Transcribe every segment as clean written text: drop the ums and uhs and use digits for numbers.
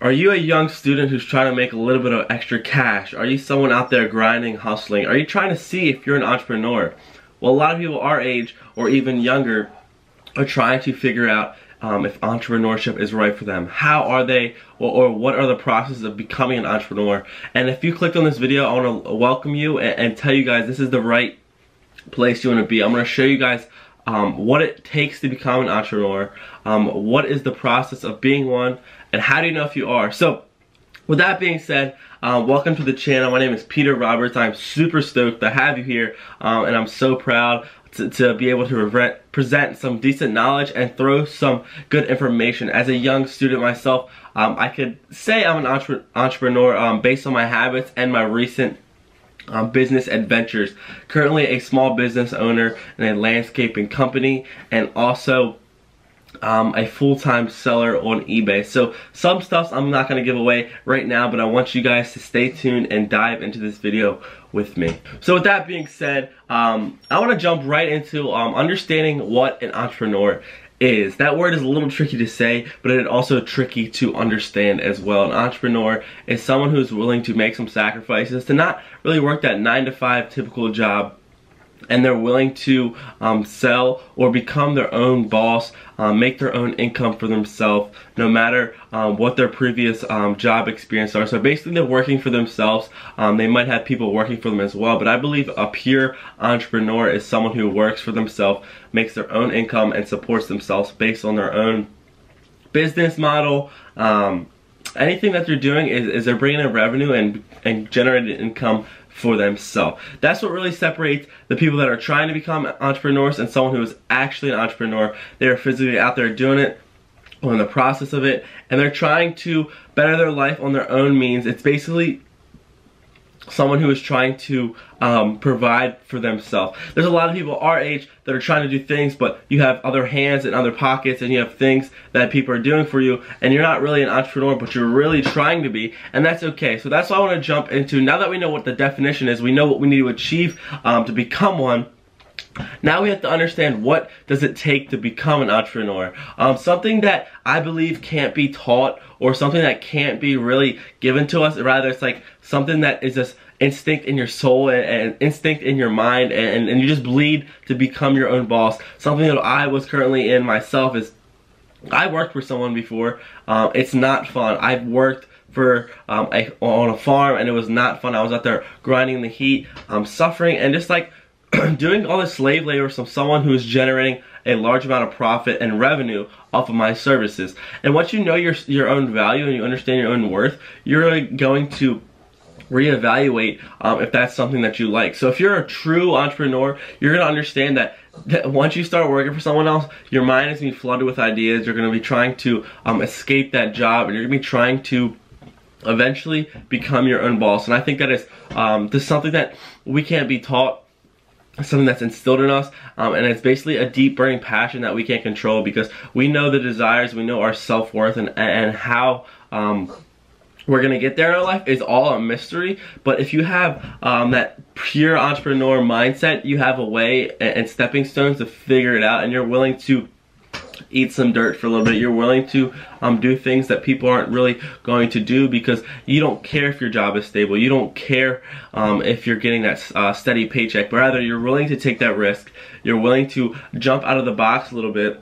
Are you a young student who's trying to make a little bit of extra cash? Are you someone out there grinding, hustling? Are you trying to see if you're an entrepreneur? Well, a lot of people our age or even younger are trying to figure out if entrepreneurship is right for them. How are they, or what are the processes of becoming an entrepreneur? And if you clicked on this video, I want to welcome you and tell you guys this is the right place you want to be. I'm going to show you guys what it takes to become an entrepreneur, what is the process of being one, and how do you know if you are. So with that being said, welcome to the channel. My name is Peter Roberts. I'm super stoked to have you here, and I'm so proud to be able to present some decent knowledge and throw some good information. As a young student myself, I could say I'm an entrepreneur based on my habits and my recent business adventures. Currently a small business owner in a landscaping company, and also a full-time seller on eBay. So some stuff I'm not going to give away right now, but I want you guys to stay tuned and dive into this video with me. So with that being said, I want to jump right into understanding what an entrepreneur is. That word is a little tricky to say, but it's also tricky to understand as well. An entrepreneur is someone who's willing to make some sacrifices to not really work that 9-to-5 typical job, and they're willing to sell or become their own boss, make their own income for themselves, no matter what their previous job experience are. So basically they're working for themselves. They might have people working for them as well, but I believe a pure entrepreneur is someone who works for themselves, makes their own income, and supports themselves based on their own business model. Anything that they're doing is they're bringing in revenue and generating income for themselves. That's what really separates the people that are trying to become entrepreneurs and someone who is actually an entrepreneur. They're physically out there doing it, or in the process of it, and they're trying to better their life on their own means. It's basically someone who is trying to provide for themselves. There's a lot of people our age that are trying to do things, but you have other hands and other pockets, and you have things that people are doing for you, and you're not really an entrepreneur, but you're really trying to be, and that's okay. So that's what I want to jump into. Now that we know what the definition is, we know what we need to achieve to become one. Now we have to understand, what does it take to become an entrepreneur? Something that I believe can't be taught, or something that can't be really given to us. Rather, it's like something that is just instinct in your soul and instinct in your mind, and you just bleed to become your own boss. Something that I was currently in myself is, I worked for someone before. It's not fun. I've worked for on a farm, and it was not fun. I was out there grinding in the heat, suffering, and just like doing all this slave labor from someone who is generating a large amount of profit and revenue off of my services. And once you know your own value and you understand your own worth, you're going to reevaluate if that's something that you like. So if you're a true entrepreneur, you're going to understand that once you start working for someone else, your mind is going to be flooded with ideas. You're going to be trying to escape that job, and you're going to be trying to eventually become your own boss. And I think that is just something that we can't be taught. Something that's instilled in us, and it's basically a deep burning passion that we can't control, because we know the desires, we know our self-worth, and how we're gonna get there in our life is all a mystery. But if you have that pure entrepreneur mindset, you have a way and stepping stones to figure it out, and you're willing to eat some dirt for a little bit. You're willing to do things that people aren't really going to do, because you don't care if your job is stable. You don't care if you're getting that steady paycheck, but rather you're willing to take that risk. You're willing to jump out of the box a little bit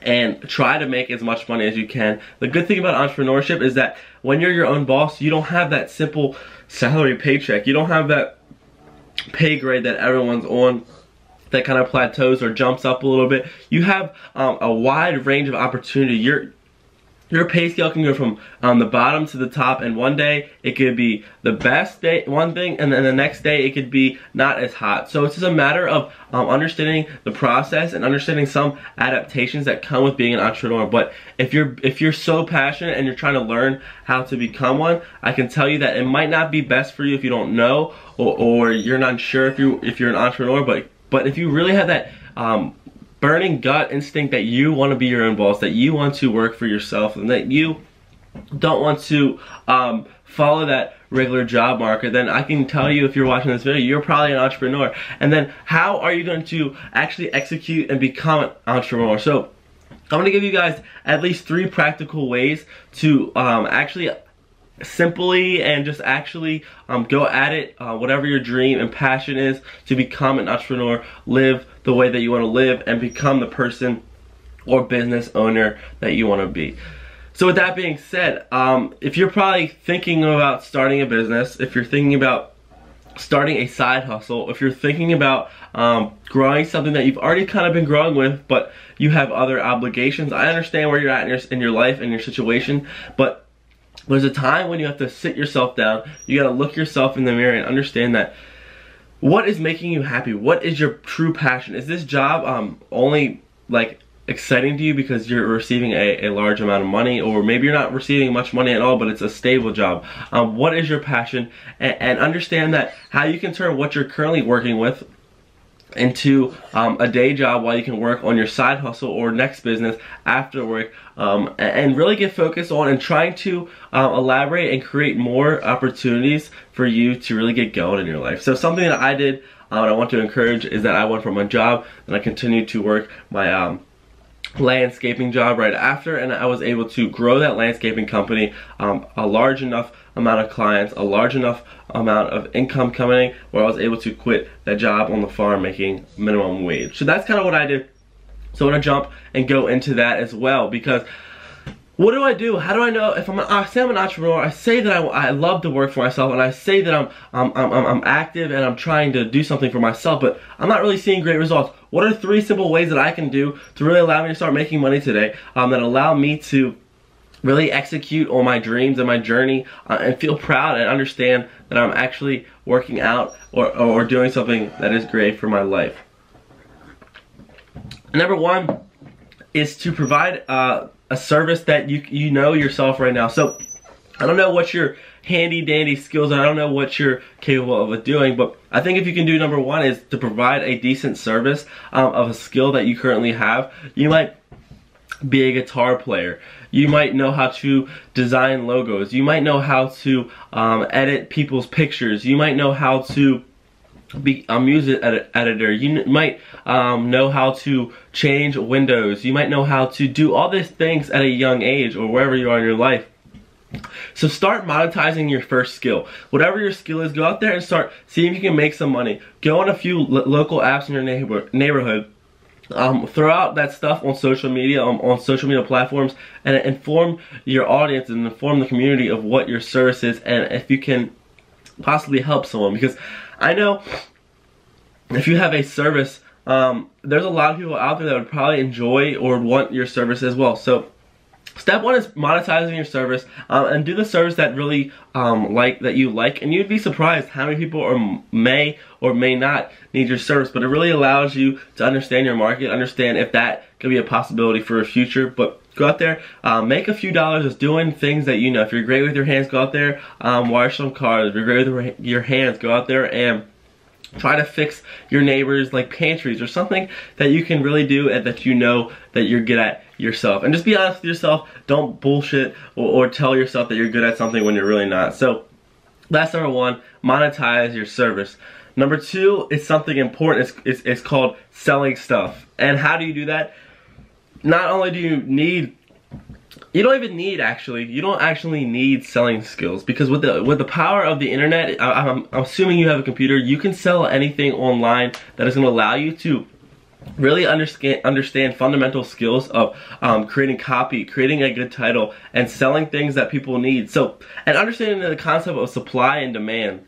and try to make as much money as you can. The good thing about entrepreneurship is that when you're your own boss, you don't have that simple salary paycheck. You don't have that pay grade that everyone's on that kind of plateaus or jumps up a little bit. You have a wide range of opportunity. Your pay scale can go from the bottom to the top, and one day it could be the best day, one thing, and then the next day it could be not as hot. So it's just a matter of understanding the process and understanding some adaptations that come with being an entrepreneur. But if you're so passionate and you're trying to learn how to become one, I can tell you that it might not be best for you if you don't know, or you're not sure if you're an entrepreneur. But if you really have that burning gut instinct that you want to be your own boss, that you want to work for yourself, and that you don't want to follow that regular job market, then I can tell you, if you're watching this video, you're probably an entrepreneur. And then how are you going to actually execute and become an entrepreneur? So I'm gonna give you guys at least 3 practical ways to actually simply and just actually go at it, whatever your dream and passion is, to become an entrepreneur, live the way that you want to live, and become the person or business owner that you want to be. So with that being said, if you're probably thinking about starting a business, if you're thinking about starting a side hustle, if you're thinking about growing something that you've already kind of been growing with, but you have other obligations, I understand where you're at in your life and your situation, but there's a time when you have to sit yourself down. You gotta look yourself in the mirror and understand that what is making you happy? What is your true passion? Is this job only like exciting to you because you're receiving a large amount of money, or maybe you're not receiving much money at all, but it's a stable job? What is your passion? And understand that how you can turn what you're currently working with into a day job while you can work on your side hustle or next business after work, and really get focused on and trying to elaborate and create more opportunities for you to really get going in your life. So something that I did, and I want to encourage, is that I went from a job and I continued to work my landscaping job right after, and I was able to grow that landscaping company, a large enough amount of clients, a large enough amount of income coming in, where I was able to quit that job on the farm making minimum wage. So that's kind of what I did. So I'm gonna jump and go into that as well, because what do I do? How do I know if I say I'm an entrepreneur? I say that I love to work for myself, and I say that I'm active and I'm trying to do something for myself, but I'm not really seeing great results. What are 3 simple ways that I can do to really allow me to start making money today, that allow me to really execute on my dreams and my journey, and feel proud and understand that I'm actually working out or doing something that is great for my life? Number 1 is to provide a service that you know yourself right now. So I don't know what your handy dandy skills are, I don't know what you're capable of doing, but I think if you can do number 1 is to provide a decent service of a skill that you currently have. You might be a guitar player, you might know how to design logos, you might know how to edit people's pictures, you might know how to be a music editor, you might know how to change windows, you might know how to do all these things at a young age or wherever you are in your life. So start monetizing your first skill. Whatever your skill is, go out there and start seeing if you can make some money. Go on a few local apps in your neighborhood. Throw out that stuff on social media, on social media platforms, and inform your audience and inform the community of what your service is, and if you can possibly help someone. Because I know if you have a service, there's a lot of people out there that would probably enjoy or want your service as well. So step 1 is monetizing your service, and do the service that really that you like, and you'd be surprised how many people may or may not need your service. But it really allows you to understand your market, understand if that could be a possibility for a future. But go out there, make a few dollars just doing things that you know. If you're great with your hands, go out there, wash some cars. If you're great with your hands, go out there and try to fix your neighbors' like pantries or something that you can really do and that you know that you're good at yourself. And just be honest with yourself. Don't bullshit or tell yourself that you're good at something when you're really not. So that's number 1, monetize your service. Number 2 is something important. It's called selling stuff. And how do you do that? Not only do you need, you don't actually need selling skills, because with the power of the internet, I'm assuming you have a computer, you can sell anything online that is going to allow you to really understand fundamental skills of creating copy, creating a good title, and selling things that people need. So, and understanding the concept of supply and demand.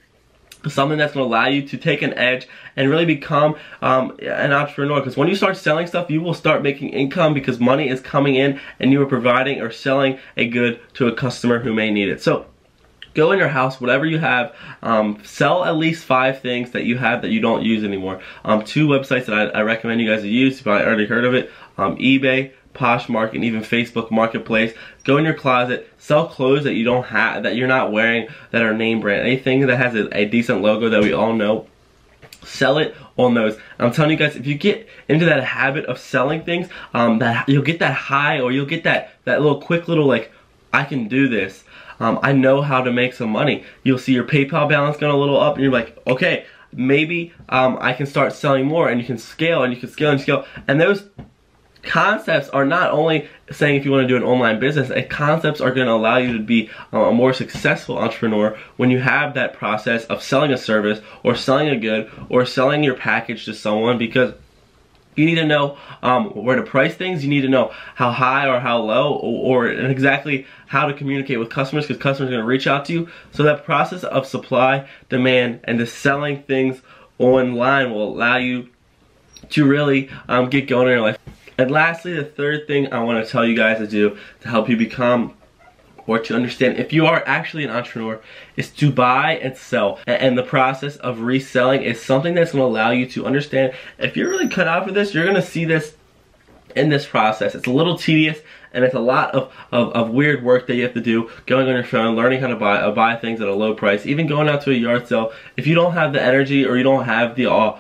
Something that's going to allow you to take an edge and really become an entrepreneur. Because when you start selling stuff, you will start making income, because money is coming in and you are providing or selling a good to a customer who may need it. So go in your house, whatever you have, sell at least 5 things that you have that you don't use anymore. 2 websites that I recommend you guys to use, you've probably already heard of it, eBay, Poshmark, and even Facebook Marketplace. Go in your closet, sell clothes that you don't have, that you're not wearing, that are name brand. Anything that has a decent logo that we all know, sell it on those. I'm telling you guys, if you get into that habit of selling things, that you'll get that high, or you'll get that little quick little like, I can do this. I know how to make some money. You'll see your PayPal balance going a little up, and you're like, okay, maybe I can start selling more, and you can scale, and you can scale and scale. And those concepts are not only saying if you want to do an online business, concepts are going to allow you to be a more successful entrepreneur when you have that process of selling a service or selling a good or selling your package to someone, because you need to know where to price things. You need to know how high or how low, or exactly how to communicate with customers, because customers are going to reach out to you. So that process of supply, demand, and the selling things online will allow you to really get going in your life. And lastly, the third thing I want to tell you guys to do to help you become, or to understand if you are actually an entrepreneur, is to buy and sell. And the process of reselling is something that's going to allow you to understand if you're really cut out for this. You're going to see this in this process. It's a little tedious, and it's a lot of weird work that you have to do, going on your phone, learning how to buy things at a low price, even going out to a yard sale. If you don't have the energy, or you don't have the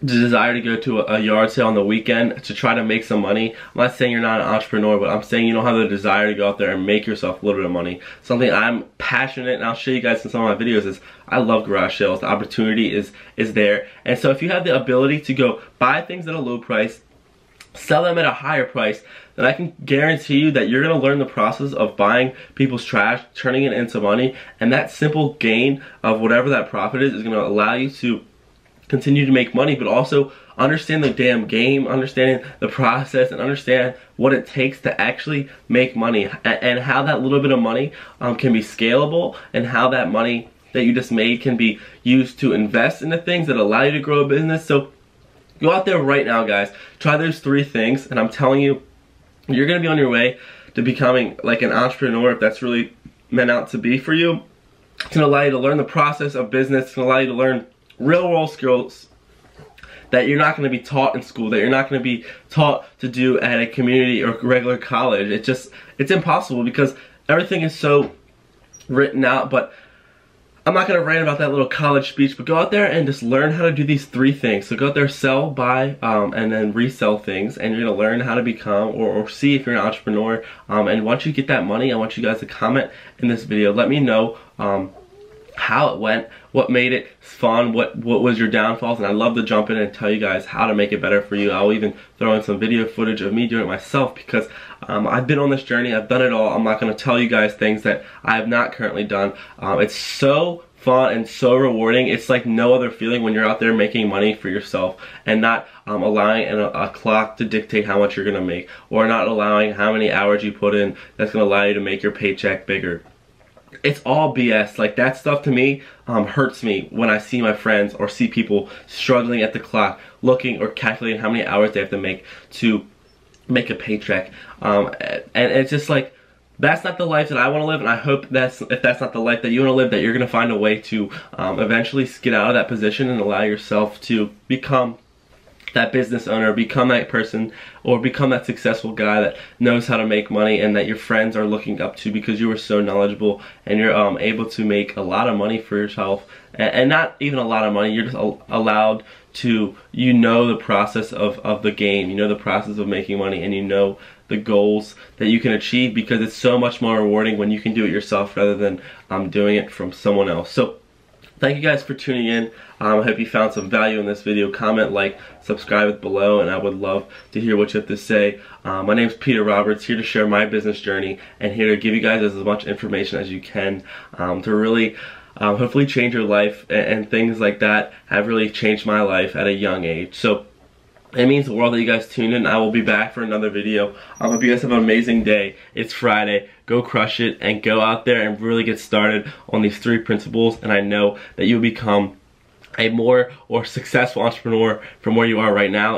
desire to go to a yard sale on the weekend to try to make some money, I'm not saying you're not an entrepreneur, but I'm saying you don't have the desire to go out there and make yourself a little bit of money. Something I'm passionate, and I'll show you guys in some of my videos, is I love garage sales. The opportunity is there. And so if you have the ability to go buy things at a low price, sell them at a higher price, then I can guarantee you that you're going to learn the process of buying people's trash, turning it into money, and that simple gain of whatever that profit is going to allow you to continue to make money, but also understand the damn game, understanding the process, and understand what it takes to actually make money, and how that little bit of money can be scalable, and how that money that you just made can be used to invest into things that allow you to grow a business. So go out there right now, guys, try those 3 things, and I'm telling you, you're going to be on your way to becoming like an entrepreneur if that's really meant out to be for you. It's going to allow you to learn the process of business. It's going to allow you to learn real world skills that you're not going to be taught in school, that you're not going to be taught to do at a community or regular college. It's impossible, because everything is so written out. But I'm not going to rant about that little college speech, but go out there and just learn how to do these 3 things. So go out there, sell, buy, and then resell things, and you're going to learn how to become, or see if you're an entrepreneur. And once you get that money, I want you guys to comment in this video. Let me know how it went, what made it fun, what was your downfalls, and I'd love to jump in and tell you guys how to make it better for you. I'll even throw in some video footage of me doing it myself, because I've been on this journey, I've done it all. I'm not going to tell you guys things that I have not currently done. It's so fun and so rewarding. It's like no other feeling when you're out there making money for yourself, and not allowing a clock to dictate how much you're going to make, or not allowing how many hours you put in that's going to allow you to make your paycheck bigger. It's all BS. Like, that stuff to me hurts me when I see my friends or see people struggling at the clock, looking or calculating how many hours they have to make a paycheck. And it's just like, that's not the life that I want to live, and I hope if that's not the life that you want to live, that you're going to find a way to eventually get out of that position and allow yourself to become that business owner, become that person, or become that successful guy that knows how to make money, and that your friends are looking up to because you are so knowledgeable, and you're able to make a lot of money for yourself, and not even a lot of money, you're just allowed to, you know, the process of the game, you know the process of making money, and you know the goals that you can achieve, because it's so much more rewarding when you can do it yourself rather than doing it from someone else. So thank you guys for tuning in. I hope you found some value in this video. Comment, like, subscribe below, and I would love to hear what you have to say. My name is Peter Roberts, here to share my business journey, and here to give you guys as much information as you can to really hopefully change your life, and things like that have really changed my life at a young age. So it means the world that you guys tuned in. I will be back for another video. I hope you guys have an amazing day. It's Friday. Go crush it, and go out there and really get started on these 3 principles, and I know that you'll become a more successful entrepreneur from where you are right now.